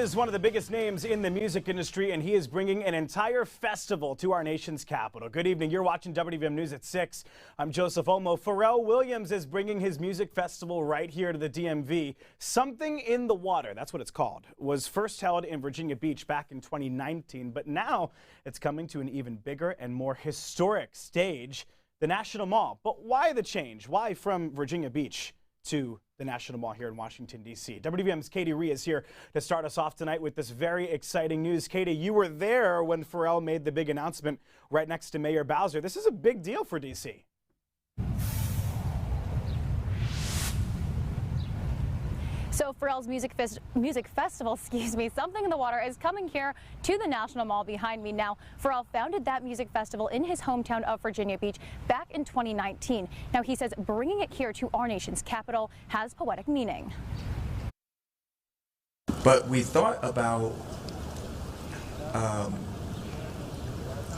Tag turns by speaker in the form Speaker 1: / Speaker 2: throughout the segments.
Speaker 1: is one of the biggest names in the music industry, and he is bringing an entire festival to our nation's capital. Good evening. You're watching WVM News at 6. I'm Joseph Omo. Pharrell Williams is bringing his music festival right here to the DMV. Something in the Water, that's what it's called, was first held in Virginia Beach back in 2019, but now it's coming to an even bigger and more historic stage, the National Mall. But why the change? Why from Virginia Beach to the National Mall here in Washington, D.C. WVM's Katie Rhee is here to start us off tonight with this very exciting news. Katie, you were there when Pharrell made the big announcement right next to Mayor Bowser. This is a big deal for D.C.
Speaker 2: So Pharrell's music festival, Something in the Water, is coming here to the National Mall behind me now. Pharrell founded that music festival in his hometown of Virginia Beach back in 2019. Now he says bringing it here to our nation's capital has poetic meaning.
Speaker 3: But we thought about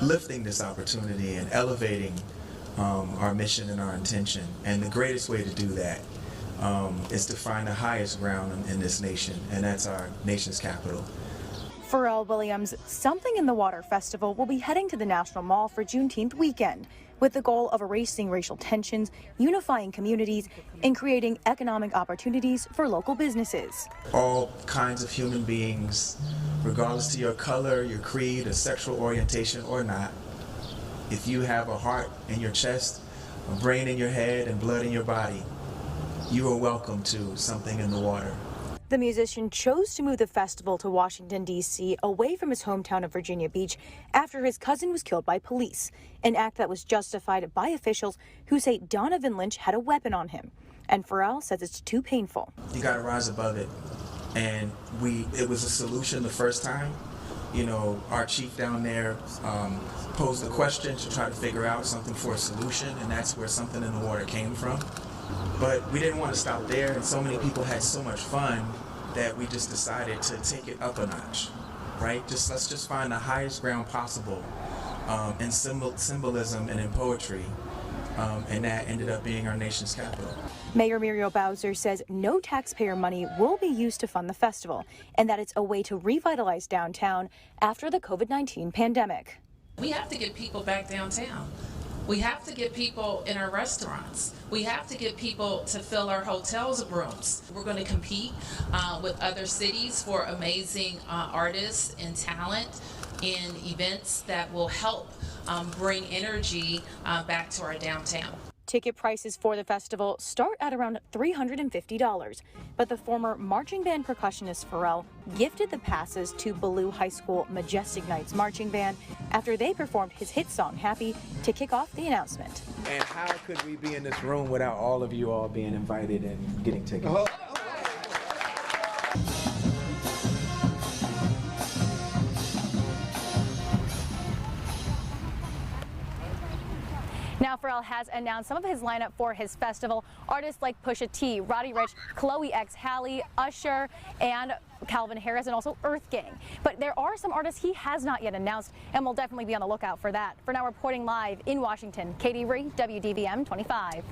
Speaker 3: lifting this opportunity and elevating our mission and our intention. And the greatest way to do that is to find the highest ground in this nation, and that's our nation's capital.
Speaker 2: Pharrell Williams' Something in the Water Festival will be heading to the National Mall for Juneteenth weekend with the goal of erasing racial tensions, unifying communities, and creating economic opportunities for local businesses.
Speaker 3: All kinds of human beings, regardless to your color, your creed, or sexual orientation or not, if you have a heart in your chest, a brain in your head, and blood in your body, you are welcome to Something in the Water.
Speaker 2: The musician chose to move the festival to Washington, D.C., away from his hometown of Virginia Beach after his cousin was killed by police, an act that was justified by officials who say Donovan Lynch had a weapon on him. And Pharrell says it's too painful.
Speaker 3: You got to rise above it. And it was a solution the first time. You know, our chief down there posed a question to try to figure out something for a solution, and that's where Something in the Water came from. But we didn't want to stop there, and so many people had so much fun that we just decided to take it up a notch, right? Let's just find the highest ground possible in symbolism and in poetry, and that ended up being our nation's capital.
Speaker 2: Mayor Bowser says no taxpayer money will be used to fund the festival, and that it's a way to revitalize downtown after the COVID-19 pandemic.
Speaker 4: We have to get people back downtown. We have to get people in our restaurants. We have to get people to fill our hotels' rooms. We're going to compete with other cities for amazing artists and talent in events that will help bring energy back to our downtown.
Speaker 2: Ticket prices for the festival start at around $350, but the former marching band percussionist Pharrell gifted the passes to Ballou High School Majestic Knights marching band after they performed his hit song Happy to kick off the announcement.
Speaker 5: And how could we be in this room without all of you all being invited and getting tickets?
Speaker 2: Now Pharrell has announced some of his lineup for his festival. Artists like Pusha T, Roddy Ricch, Chloe X Halle, Usher, and Calvin Harris, and also Earth Gang. But there are some artists he has not yet announced, and we'll definitely be on the lookout for that. For now, reporting live in Washington, Katie Rhee, WDVM 25.